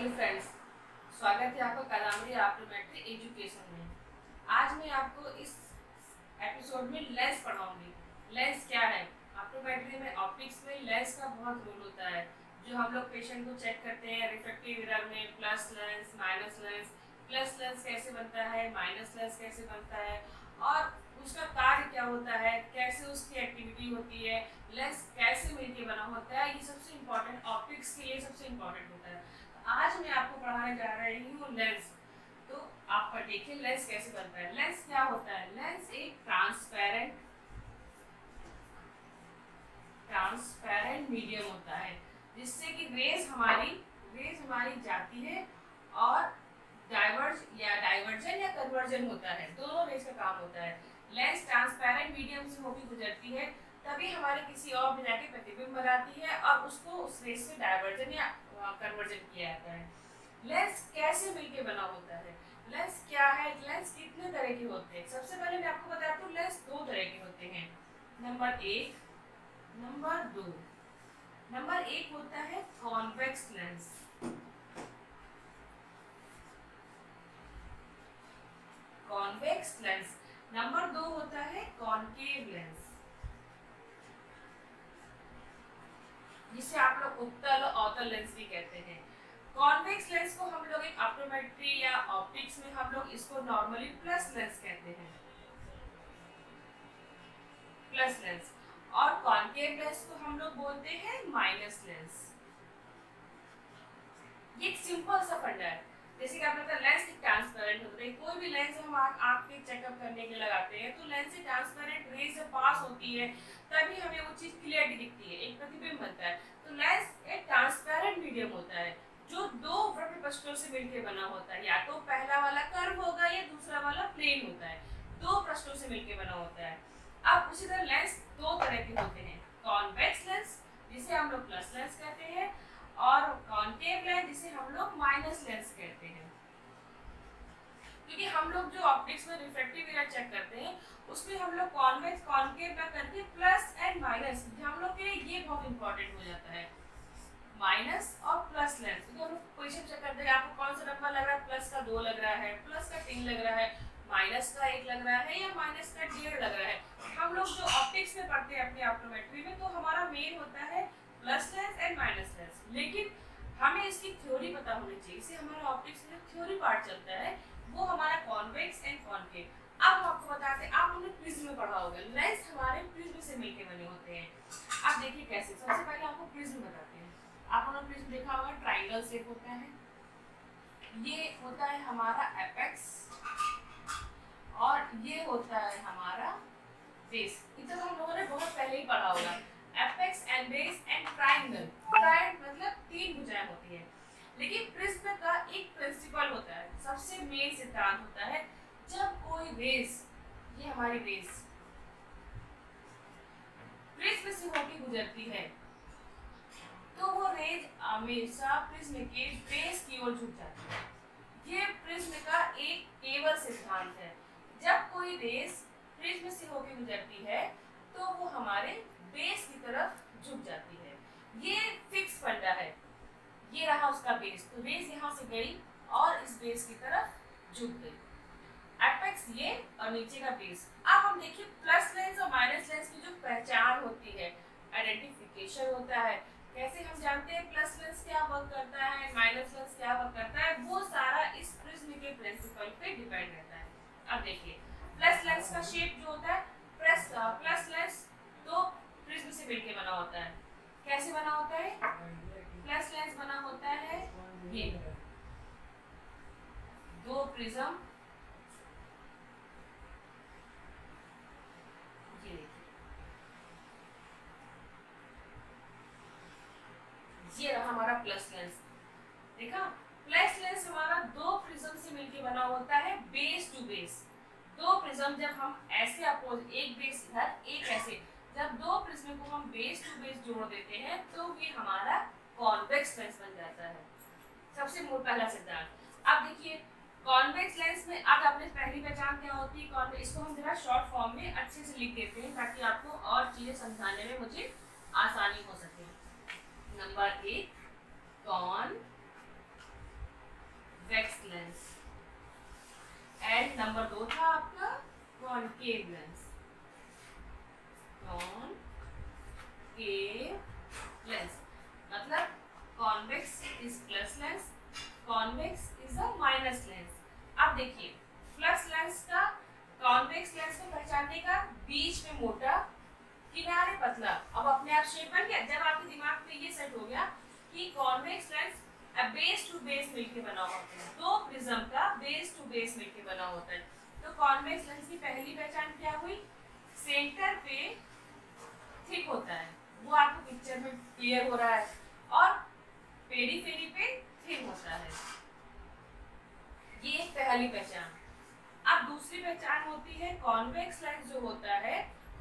Hello friends, स्वागत है आपका कलामरी ऑप्टोमेट्री एजुकेशन में। आज मैं आपको इस एपिसोड में लेंस पढ़ाऊंगी। लेंस क्या है? ऑप्टोमेट्री में ऑप्टिक्स में लेंस का बहुत रोल होता है। जो हम लोग पेशेंट को चेक करते हैं रिफ्रैक्टिव मिरर में, plus lens, minus lens, plus lens कैसे बनता है, माइनस लेंस कैसे बनता है और उसका कार्य क्या होता है, कैसे उसकी एक्टिविटी होती है, लेंस कैसे मिलके बना होता है, ये सबसे इम्पोर्टेंट ऑप्टिक्स के लिए सबसे इम्पोर्टेंट होता है। आज मैं आपको पढ़ाने जा रही हूँ लेंस। तो आप पर देखिए लेंस कैसे बनता है। लेंस क्या होता है? लेंस एक ट्रांसपेरेंट मीडियम होता है जिससे कि रेज हमारी जाती है और डाइवर्जन या कन्वर्जन होता है, दोनों रेज का काम होता है। लेंस ट्रांसपेरेंट मीडियम से होकर गुजरती है, तभी हमारे किसी और में जाके प्रतिबिंब बनाती है और उसको उस रेज से डाइवर्जन या कन्वर्जन किया जाता है। लेंस कैसे मिलके बना होता है? लेंस क्या है? लेंस कितने तरह के होते हैं? सबसे पहले मैं आपको बताती हूँ लेंस दो तरह के होते हैं। नंबर एक, नंबर दो। नंबर एक होता है convex lens. Convex lens. Number दो होता है कॉनकेव लेंस, जिसे आप लोग उत्तल और अवतल लेंस भी कहते हैं। कॉन्वेक्स लेंस को हम लोग एक ऑप्टोमेट्री या ऑप्टिक्स में हम लोग इसको नॉर्मली प्लस लेंस कहते हैं, प्लस लेंस। और कॉनकेव लेंस को हम लोग बोलते हैं माइनस लेंस। ये एक सिंपल सा फंडा है। जैसे कि आपने कहा लेंस ट्रांसपेरेंट होता है। कोई भी लेंस हम आपके चेकअप करने के लिए लगाते हैं तो लेंस से ट्रांसपेरेंट रेज जब पास होती है तभी हमें वो चीज क्लियरली दिखती है, एक प्रतिबिंब बनता है। तो लेंस एक ट्रांसपेरेंट मीडियम होता है जो दो वक्र पृष्ठों से मिलकर बना होता है। या तो पहला वाला कर्व होगा या दूसरा वाला प्लेन होता है, दो पृष्ठों से मिलकर बना होता है। अब उसी तरह लेंस दो तरह के होते हैं, कॉन्वेक्स लेंस जिसे हम लोग प्लस लेंस कहते हैं और कॉनकेव लेंस जिसे हम लोग माइनस लेंस कहते हैं। क्योंकि हम लोग जो ऑप्टिक्स में रिफ्रैक्टिव मिरर चेक करते हैं उसमें हम लोग कॉन्वेक्स कॉनकेव ना करके प्लस एंड माइनस, हम लोग के लिए ये बहुत इंपॉर्टेंट हो जाता है, माइनस और प्लस लेंस। क्योंकि हम लोग पोजीशन चेक करते हैं आपको कौन सा नंबर लग रहा है, प्लस का 2 लग रहा है, प्लस का 3 लग रहा है, माइनस का 1 लग रहा है या माइनस का 1.5 लग रहा है। हम लोग जो ऑप्टिक्स में पढ़ते हैं अपनी ऑप्टोमेट्री में तो हमारा मेन होता है plus lens and minus lens, लेकिन हमें इसकी थ्योरी पता होनी चाहिए। इससे हमारा ऑप्टिक्स में थ्योरी पार्ट चलता है वो हमारा कॉन्वेक्स एंड कॉनकेव। अब हम आपको बताते हैं, आपने प्रिज्म में पढ़ा होगा लेंस हमारे प्रिज्म से मिलके बने होते हैं। अब देखिए कैसे, सबसे पहले आपको प्रिज्म बताते हैं। आपने प्रिज्म देखा होगा, ट्रायंगल शेप होता है, ये होता है हमारा एपेक्स और ये होता है हमारा बेस। इतना तो हम लोगों ने बहुत पहले ही पढ़ा होगा, apex and base and triangle. Triangle मतलब तीन भुजाएं होती है, लेकिन प्रिज्म का एक प्रिंसिपल होता है, सबसे मेन सिद्धांत होता है, जब कोई रेस, ये हमारी रेस प्रिज्म से होकर गुजरती है तो वो रेज हमेशा प्रिज्म के बेस की ओर झुक जाती है। ये प्रिज्म का एक केवल सिद्धांत है, जब कोई रेस प्रिज्म से होकर गुजरती है तो वो हमारे बेस की तरफ झुक जाती है। ये फिक्स फंडा है, ये रहा उसका बेस, तो रेस यहाँ से गई और इस बेस की तरफ झुक गई, एपेक्स ये और नीचे का बेस। अब हम देखिए प्लस लेंस और माइनस लेंस की जो पहचान होती है, आइडेंटिफिकेशन होता है, कैसे हम जानते हैं प्लस लेंस क्या वर्क करता है, माइनस लेंस क्या वर्क करता है, वो सारा इस प्रिज्म के प्रिंसिपल पे डिपेंड रहता है। अब देखिए प्लस लेंस का शेप जो होता है, प्लस लेंस दो प्रिज्म से मिलकर बना होता है। कैसे बना होता है? प्लस लेंस बना होता है ये दो प्रिज्म, ये रहा हमारा प्लस लेंस। देखा, प्लस लेंस हमारा दो प्रिज्म से मिलकर बना होता है बेस टू बेस। दो प्रिज्म जब हम ऐसे अपोज, एक बेस इधर एक ऐसे, जब दो प्रिज्म को हम बेस टू बेस जोड़ देते हैं तो ये हमारा कॉन्वेक्स लेंस बन जाता है, सबसे पहला सिद्धांत। अब देखिए कॉन्वेक्स लेंस में अब आपने पहली पहचान क्या होती है कॉन्वेक्स, इसको हम जरा शॉर्ट फॉर्म में अच्छे से लिख देते हैं ताकि आपको और चीजें समझाने में मुझे आसानी हो सके। नंबर एक, नंबर 2 था आपका कॉनकेव लेंस। कॉनकेव लेंस मतलब convex is plus lens, convex is a minus lens. अब देखिए प्लस लेंस का कॉन्वेक्स लेंस को पहचानने का बीच में मोटा किनारे पतला। अब अपने आप शेप बन गया। जब आपके दिमाग में ये सेट हो गया कि convex lens base to base मिलके बना होता है, दो प्रिज्म का बेस टू बेस मिलके बना होता है, तो कॉन्वेक्स लेंस की पहली पहचान क्या हुई? सेंटर पे थिक होता है, वो आपको पिक्चर में क्लियर हो रहा है, और पेरीफेरी पे थिन होता है। ये पहली पहचान। अब दूसरी पहचान होती है कॉन्वेक्स लेंस जो होता है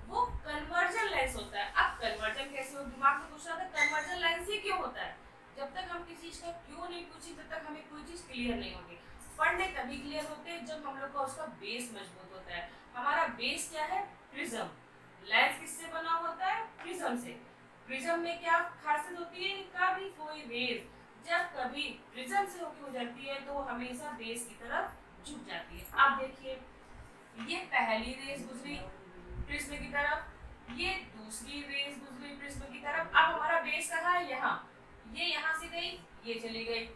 वो कन्वर्जन लेंस होता है। अब कन्वर्जन कैसे हो, दिमाग में पूछ रहा था कन्वर्जन लेंस ही क्यों होता है? जब तक हम किसी चीज का क्यों नहीं पूछे तब तक हमें कोई चीज क्लियर नहीं होगी। पढ़ने तभी क्लियर होते हैं जब हम लोग का उसका बेस मजबूत होता है। हमारा बेस क्या है? प्रिज्म। लेंस किससे बना होता है? प्रिज्म से। प्रिज्म में क्या खासियत होती है? कभी कोई रेज जब कभी प्रिज्म से होकर गुजरती है तो हमेशा बेस की तरफ झुक जाती है। आप देखिए ये पहली रेज गुजरी प्रिज्म की तरफ, ये दूसरी रेज गुजरी प्रिज्म की तरफ। अब हमारा बेस कहाँ है? यहाँ। ये यहाँ से गई, ये चली गई।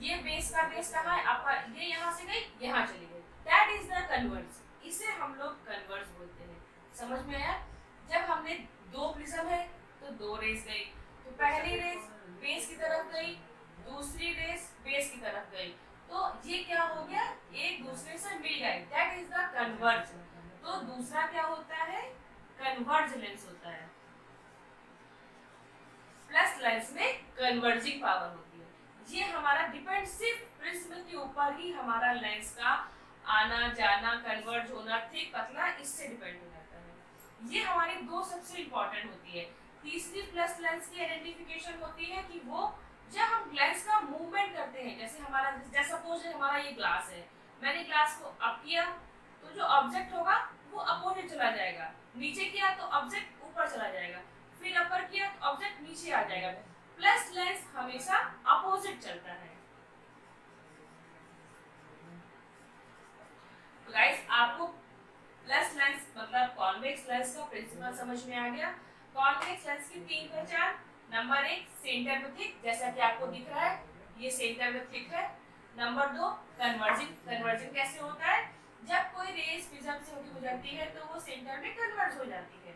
ये बेस का बेस कहाँ है? आपका ये यहाँ से गई, यहाँ चली गई। That is the converge. इसे हम लोग कन्वर्ज बोलते हैं। समझ में आया? जब हमने दो प्रिज्म है तो दो रेज गई, तो पहली रेज बेस की तरफ गई, दूसरी रेज बेस की तरफ गई, तो ये क्या हो गया? एक दूसरे से मिल गए। That is the converge. तो दूसरा क्या होता है? कन्वर्ज लेंस होता है। प्लस लेंस में कन्वर्जिंग पावर होती है। ये हमारा डिपेंड सिर्फ प्रिज्म के ऊपर ही हमारा लेंस का आना जाना, कन्वर्ज होना, थिक पतला, इससे डिपेंड हो जाता है। ये हमारी दो सबसे इंपॉर्टेंट होती है। तीसरी प्लस लेंस की आइडेंटिफिकेशन होती है कि वो जब हम लेंस का मूवमेंट करते हैं, जैसे हमारा जैसे सपोज हमारा ये ग्लास है, मैंने ग्लास को अप किया तो जो ऑब्जेक्ट होगा वो अपोजिट चला जाएगा, नीचे किया तो ऑब्जेक्ट ऊपर चला जाएगा, फिर अपर किया तो ऑब्जेक्ट नीचे आ जाएगा। प्लस लेंस हमेशा अपोजिट चलता है। तो गाइस आपको प्लस लेंस मतलब कॉन्वेक्स लेंस का प्रिंसिपल समझ में आ गया। कॉन्वेक्स लेंस की तीन पहचान। नंबर 1 सेंटर में थिक, जैसा कि आपको दिख रहा है ये सेंटर में थिक है। Number 2 converging. कन्वर्जिंग कैसे होता है? जब कोई रेज प्रिज्म से होकर गुजरती है तो वो सेंटर में कन्वर्ज हो जाती है।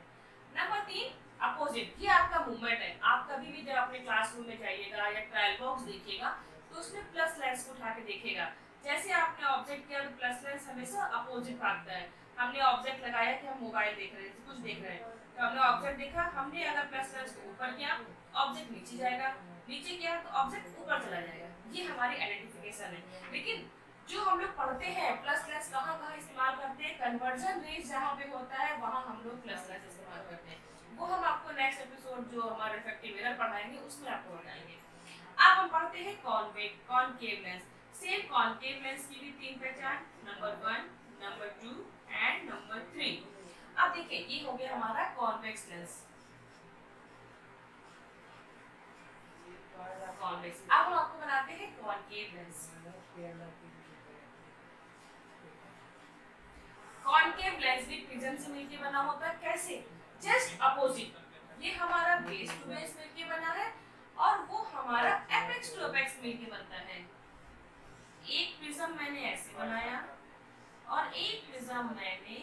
Number 3 opposite. ये आपका मूवमेंट है। आप कभी भी जब अपने क्लासरूम में जाइएगा या ट्रायल बॉक्स देखिएगा तो उसमें प्लस लेंस को उठा के देखिएगा। जैसे आपने ऑब्जेक्ट किया तो प्लस लेंस हमेशा अपोजिट भागता है। हमने ऑब्जेक्ट लगाया कि हम मोबाइल देख रहे हैं, कुछ देख रहे हैं, तो हमने ऑब्जेक्ट देखा, हमने अगर प्लस लेंस को ऊपर किया ऑब्जेक्ट नीचे जाएगा, नीचे किया तो ऑब्जेक्ट ऊपर चला जाएगा। ये हमारी आइडेंटिफिकेशन है। लेकिन जो हम लोग पढ़ते हैं प्लस लेंस कहाँ कहाँ इस्तेमाल करते हैं, कन्वर्जन रेज जहाँ पे होता है वहाँ हम लोग प्लस लेंस इस्तेमाल करते हैं। वो हम आपको नेक्स्ट एपिसोड जो हमारा रिफ्रैक्टिव मिरर पढ़ाएंगे उसमें आपको बताएंगे। अब हम पढ़ते हैं concave lens. Same concave lens की भी तीन पहचान। Number 1, number 2 and number 3। अब देखिए ये हो गया हमारा कॉन्वेक्स लेंस। कॉन्वेक्स। अब हम आपको बनाते हैं कॉनकेव लेंस। कॉनकेव लेंस भी प्रिज्म से मिलकर बना होता है। कैसे? Just opposite. ये हमारा बेस टू बेस मिलकर बना है और वो हमारा एपेक्स टू एपेक्स मिलकर बनता है। एक प्रिज्म मैंने ऐसे बनाया और एक प्रिज्म मैंने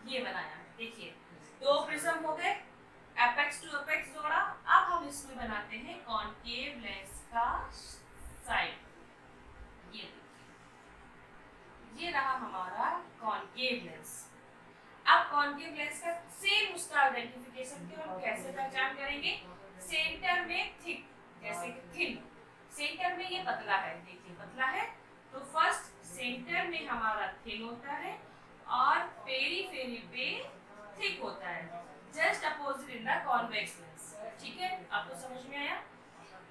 ये बनाया। देखिए दो प्रिज्म हो गए, एपेक्स टू एपेक्स जोड़ा। अब हम इसमें बनाते हैं कॉनकेव लेंस का साइड। ये रहा हमारा कॉनकेव लेंस। अब कॉनकेव लेंस का सेम उसका आइडेंटिफिकेशन के हम कैसे पहचान करेंगे? सेंटर में थिक, जैसे कि थिन। सेंटर में ये पतला है, देखिए पतला है, तो फर्स्ट सेंटर में हमारा थिन होता है और पेरीफेरी पे थिक होता है। Just opposite in the convex lens. ठीक है, आपको समझ में आया?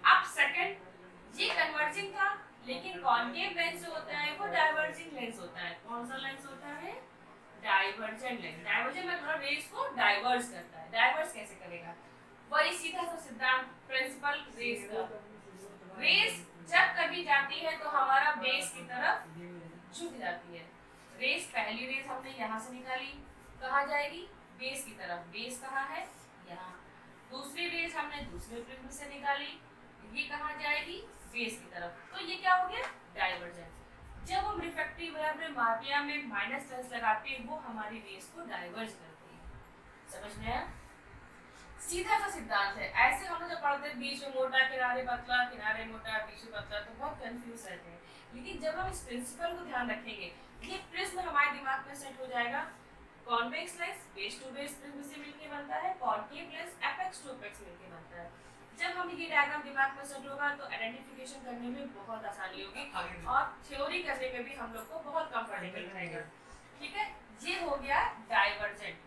अब सेकंड, ये कन्वर्जिंग था, लेकिन कॉनकेव लेंस जो होता है वो डाइवर्जिंग लेंस होता है। कौन सा लेंस होता है? Divergent lens. डाइवर्जेंट मतलब रेज को डाइवर्ज करता है। डाइवर्ज कैसे करेगा? वही सीधा सा सिद्धांत, प्रिंसिपल रेज का। रेज जब कभी जाती है तो हमारा बेस की तरफ झुक जाती है। रेस, पहली रेस हमने यहाँ से निकाली, कहाँ जाएगी? बेस की तरफ। बेस कहाँ है? यहाँ। दूसरी रेस हमने दूसरे प्रिज्म से निकाली, ये कहाँ जाएगी? बेस की तरफ। तो ये क्या हो गया? डाइवर्जेंट। जब हम रिफ्रैक्टिव एरर में मापिया में माइनस लेंस लगाते हैं, वो हमारी रेस को डाइवर्ज करती है। समझ में आया? सीधा सा सिद्धांत है। ऐसे हम लोग जब पढ़ते हैं बीच में मोटा, किनारे पतला, किनारे मोटा, बीच में पतला, तो बहुत कंफ्यूज रहते हैं। लेकिन जब हम इस प्रिंसिपल को ध्यान रखेंगे, ये प्रिज्म हमारे दिमाग में सेट हो जाएगा। Convex lens base to base prism से मिलके बनता है, concave lens apex to apex मिलके बनता है। जब हम ये डायग्राम दिमाग में सेट होगा तो आइडेंटिफिकेशन करने में बहुत आसानी होगी और थ्योरी करने में भी हम लोग को बहुत कंफर्टेबल रहेगा। ठीक है, ये हो गया डाइवर्जेंट,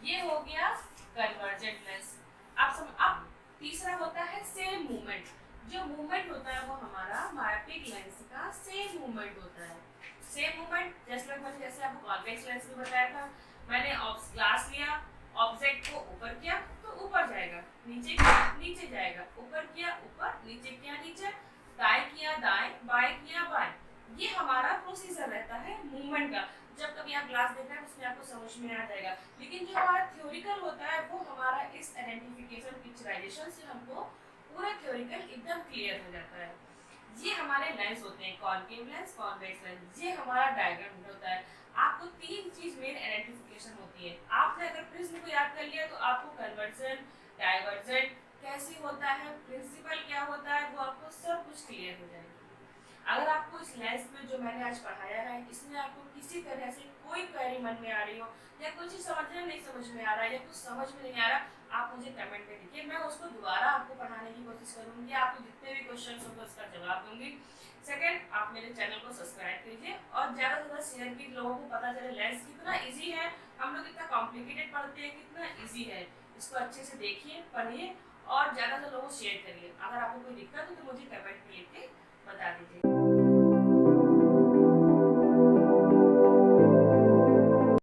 ये हो गया कन्वर्जेंट लेंस। अब तीसरा होता है सेम मूवमेंट। जो मूवमेंट होता है वो हमारा मायोपिक लेंस का सेम मूवमेंट होता है। सेम मूवमेंट जैसे आपको कॉन्वेक्स लेंस में बताया था, मैंने ग्लास लिया, ऑब्जेक्ट को ऊपर किया तो ऊपर जाएगा, नीचे किया नीचे जाएगा, ऊपर किया ऊपर, नीचे किया नीचे, दाएं किया दाएं, बाएं किया बाएं। ये हमारा प्रोसीजर रहता है मूवमेंट का। जब कभी आप ग्लास देख रहे हैं उसमें आपको समझ में आ जाएगा। लेकिन जो हमारा थ्योरिकल होता है वो हमारा इस आइडेंटिफिकेशन पिक्चराइजेशन से हमको पूरा थ्योरिकल एकदम क्लियर हो जाता है। ये हमारे लेंस होते हैं, कॉनकेव लेंस, कॉन्वेक्स लेंस। ये हमारा डायग्राम होता है। आपको तीन चीज मेन आइडेंटिफिकेशन होती है। आपने अगर प्रिज्म को याद कर लिया तो आपको कन्वर्जन, डाइवर्जेंट कैसे होता है, प्रिंसिपल क्या होता है, वो आपको सब कुछ क्लियर हो जाएगा। अगर आपको इस लेंस में जो मैंने आज पढ़ाया है, इसमें आपको किसी तरह से कोई क्वेरी मन में आ रही हो या कुछ समझने नहीं समझ में आ रहा है या कुछ समझ में नहीं आ रहा, आप मुझे कमेंट में लिखिए, मैं उसको दोबारा आपको पढ़ाने की कोशिश करूंगी। आपको जितने भी क्वेश्चन होंगे उसका जवाब दूंगी। सेकंड, आप मेरे चैनल को सब्सक्राइब कीजिए और ज़्यादा से ज़्यादा शेयर कीजिए, लोगों को पता चले लेंस कितना ईजी है। हम लोग इतना कॉम्प्लिकेटेड पढ़ते हैं, कितना ईजी है। इसको अच्छे से देखिए, पढ़िए और ज़्यादा से लोगों को शेयर करिए। अगर आपको कोई दिक्कत हो तो मुझे कमेंट में लिख के बता दीजिए।